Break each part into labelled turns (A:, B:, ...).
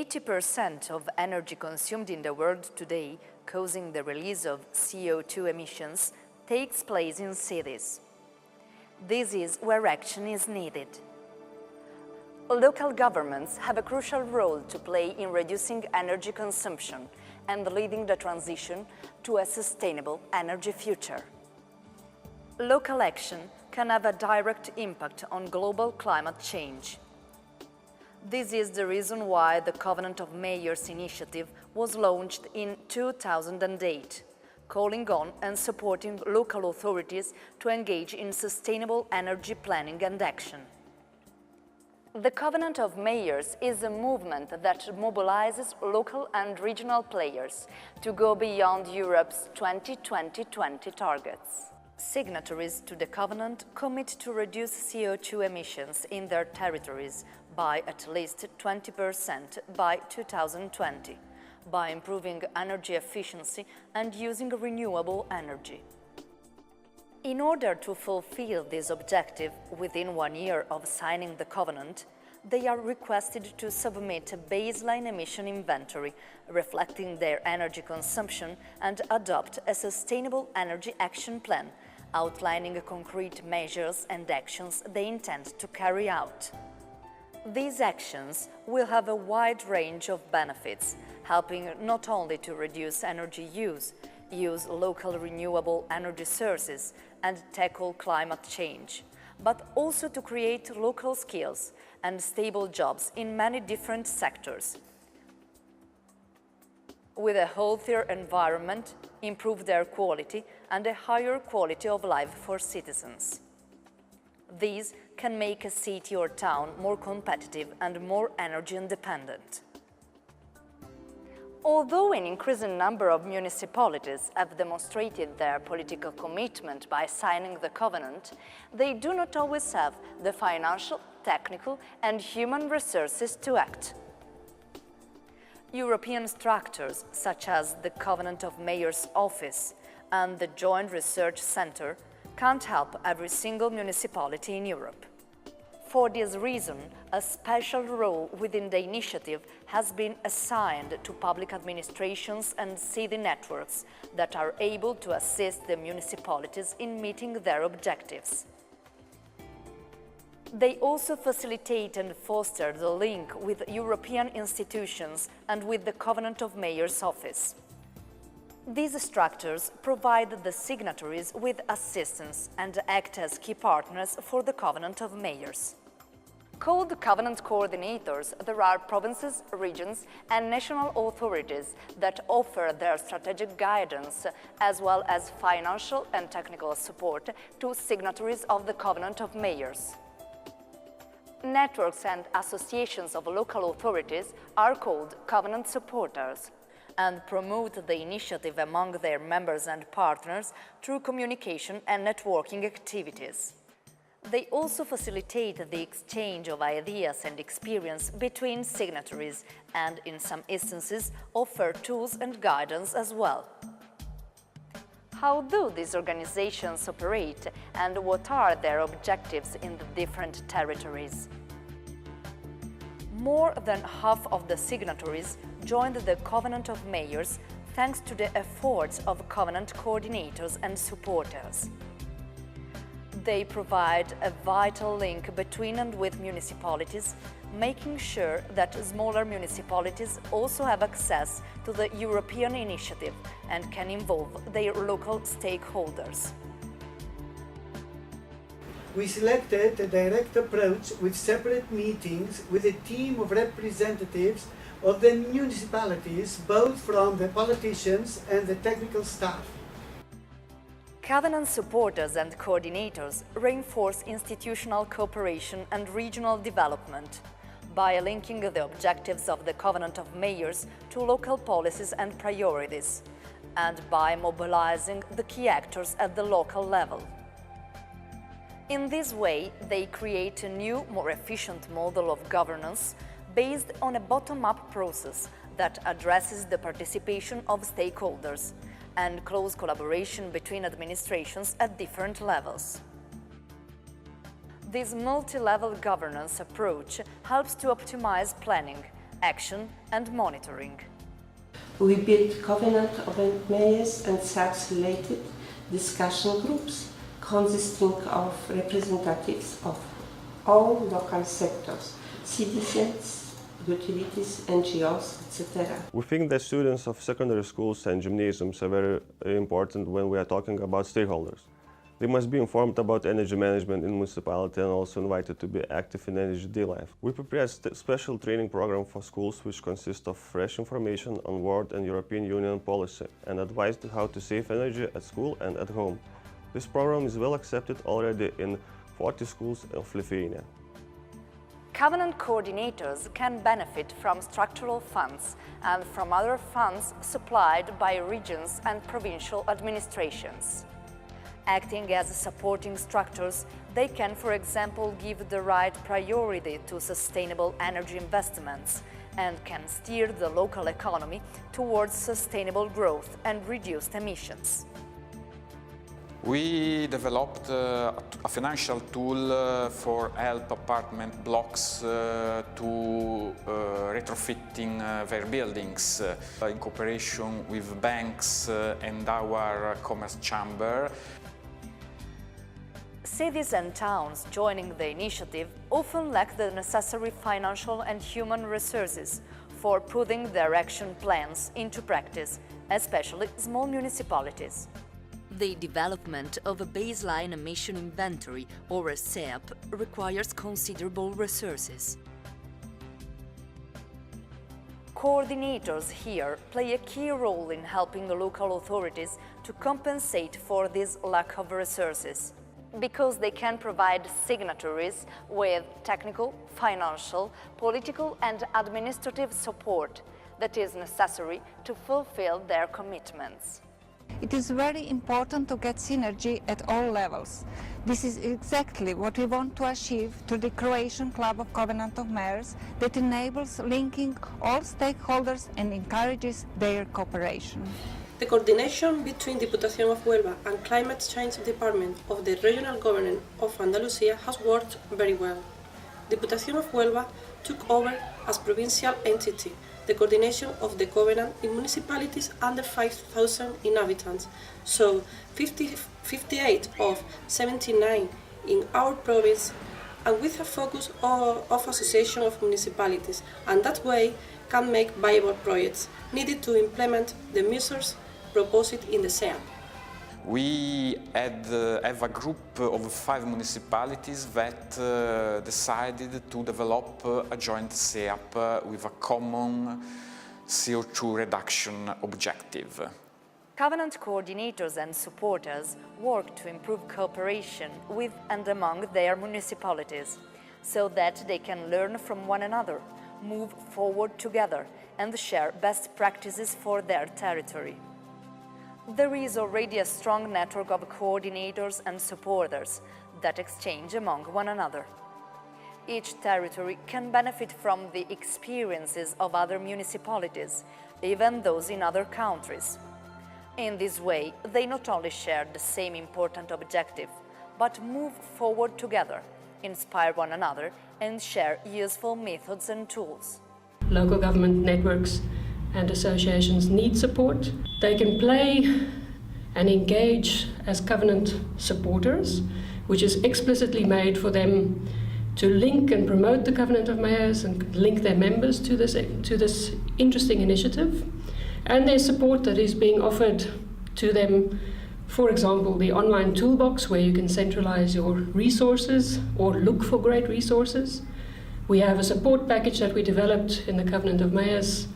A: 80% of energy consumed in the world today, causing the release of CO2 emissions, takes place in cities. This is where action is needed. Local governments have a crucial role to play in reducing energy consumption and leading the transition to a sustainable energy future. Local action can have a direct impact on global climate change. This is the reason why the Covenant of Mayors initiative was launched in 2008, calling on and supporting local authorities to engage in sustainable energy planning and action. The Covenant of Mayors is a movement that mobilizes local and regional players to go beyond Europe's 2020 targets. Signatories to the Covenant commit to reduce CO2 emissions in their territories by at least 20% by 2020, by improving energy efficiency and using renewable energy. In order to fulfill this objective within 1 year of signing the Covenant, they are requested to submit a baseline emission inventory reflecting their energy consumption and adopt a sustainable energy action plan outlining concrete measures and actions they intend to carry out. These actions will have a wide range of benefits, helping not only to reduce energy use local renewable energy sources, and tackle climate change, but also to create local skills and stable jobs in many different sectors, with a healthier environment, improve their quality, and a higher quality of life for citizens. These can make a city or town more competitive and more energy independent. Although an increasing number of municipalities have demonstrated their political commitment by signing the Covenant, they do not always have the financial, technical, and human resources to act. European structures such as the Covenant of Mayors Office and the Joint Research Centre can't help every single municipality in Europe. For this reason, a special role within the initiative has been assigned to public administrations and city networks that are able to assist the municipalities in meeting their objectives. They also facilitate and foster the link with European institutions and with the Covenant of Mayors Office. These structures provide the signatories with assistance and act as key partners for the Covenant of Mayors. Called Covenant Coordinators, there are provinces, regions, and national authorities that offer their strategic guidance as well as financial and technical support to signatories of the Covenant of Mayors. Networks and associations of local authorities are called Covenant Supporters and promote the initiative among their members and partners through communication and networking activities. They also facilitate the exchange of ideas and experience between signatories and, in some instances, offer tools and guidance as well. How do these organizations operate and what are their objectives in the different territories? More than half of the signatories joined the Covenant of Mayors thanks to the efforts of Covenant coordinators and supporters. They provide a vital link between and with municipalities, making sure that smaller municipalities also have access to the European initiative and can involve their local stakeholders.
B: We selected a direct approach with separate meetings with a team of representatives of the municipalities, both from the politicians and the technical staff.
A: Covenant supporters and coordinators reinforce institutional cooperation and regional development by linking the objectives of the Covenant of Mayors to local policies and priorities, and by mobilizing the key actors at the local level. In this way, they create a new, more efficient model of governance based on a bottom-up process that addresses the participation of stakeholders and close collaboration between administrations at different levels. This multi-level governance approach helps to optimize planning, action and monitoring.
C: We built Covenant of Mayors and SAPS-related discussion groups consisting of representatives of all local sectors, citizens, utilities, NGOs, etc.
D: We think that students of secondary schools and gymnasiums are very important when we are talking about stakeholders. They must be informed about energy management in municipality and also invited to be active in energy day life. We prepared a special training program for schools which consists of fresh information on world and European Union policy and advised how to save energy at school and at home. This program is well accepted already in 40 schools of Lithuania.
A: Covenant coordinators can benefit from structural funds and from other funds supplied by regions and provincial administrations. Acting as supporting structures, they can, for example, give the right priority to sustainable energy investments and can steer the local economy towards sustainable growth and reduced emissions.
E: We developed a financial tool for help apartment blocks to retrofitting their buildings in cooperation with banks and our commerce chamber.
A: Cities and towns joining the initiative often lack the necessary financial and human resources for putting their action plans into practice, especially small municipalities. The development of a baseline emission inventory, or a SEAP, requires considerable resources. Coordinators here play a key role in helping the local authorities to compensate for this lack of resources, because they can provide signatories with technical, financial, political and administrative support that is necessary to fulfill their commitments.
F: It is very important to get synergy at all levels. This is exactly what we want to achieve through the Croatian Club of Covenant of Mayors that enables linking all stakeholders and encourages their cooperation.
G: The coordination between Diputación of Huelva and Climate Change Department of the Regional Government of Andalusia has worked very well. Diputación of Huelva took over as provincial entity the coordination of the Covenant in municipalities under 5,000 inhabitants, so 58 of 79 in our province, and with a focus of association of municipalities, and that way can make viable projects needed to implement the measures proposed in the SEAP.
E: We have a group of 5 municipalities that decided to develop a joint SEAP with a common CO2 reduction objective.
A: Covenant coordinators and supporters work to improve cooperation with and among their municipalities, so that they can learn from one another, move forward together, and share best practices for their territory. There is already a strong network of coordinators and supporters that exchange among one another. Each territory can benefit from the experiences of other municipalities, even those in other countries. In this way, they not only share the same important objective, but move forward together, inspire one another, and share useful methods and tools.
H: Local government networks and associations need support. They can play and engage as Covenant supporters, which is explicitly made for them to link and promote the Covenant of Mayors and link their members to this interesting initiative. And there's support that is being offered to them, for example, the online toolbox where you can centralize your resources or look for great resources. We have a support package that we developed in the Covenant of Mayors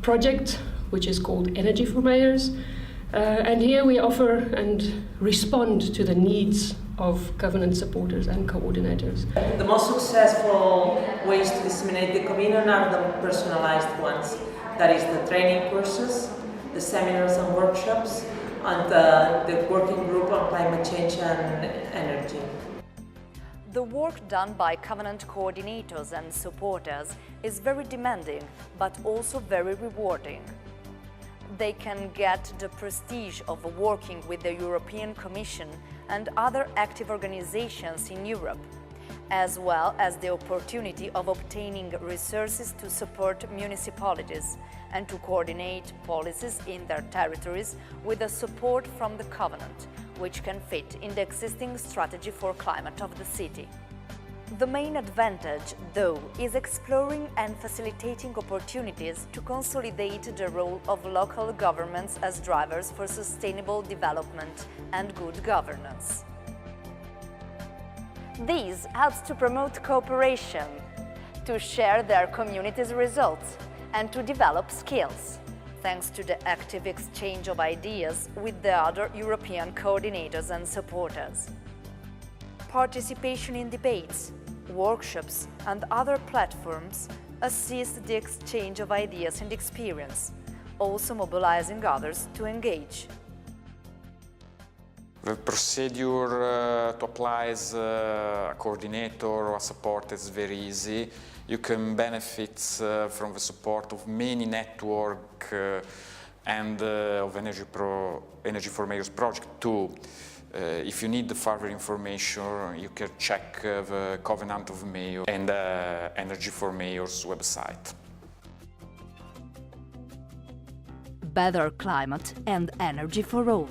H: project, which is called Energy for Mayors. And here we offer and respond to the needs of Covenant supporters and coordinators.
I: The most successful ways to disseminate the Covenant are the personalized ones. That is the training courses, the seminars and workshops, and the working group on climate change and energy.
A: The work done by Covenant coordinators and supporters is very demanding, but also very rewarding. They can get the prestige of working with the European Commission and other active organizations in Europe, as well as the opportunity of obtaining resources to support municipalities and to coordinate policies in their territories with the support from the Covenant, which can fit in the existing strategy for climate of the city. The main advantage, though, is exploring and facilitating opportunities to consolidate the role of local governments as drivers for sustainable development and good governance. This helps to promote cooperation, to share their community's results, and to develop skills, thanks to the active exchange of ideas with the other European coordinators and supporters. Participation in debates, workshops, and other platforms assist the exchange of ideas and experience, also mobilizing others to engage.
E: The procedure to apply as a coordinator or a support is very easy. You can benefit from the support of many networks and of Energy for Mayors project too. If you need further information, you can check the Covenant of Mayors and Energy for Mayors website.
A: Better climate and energy for all.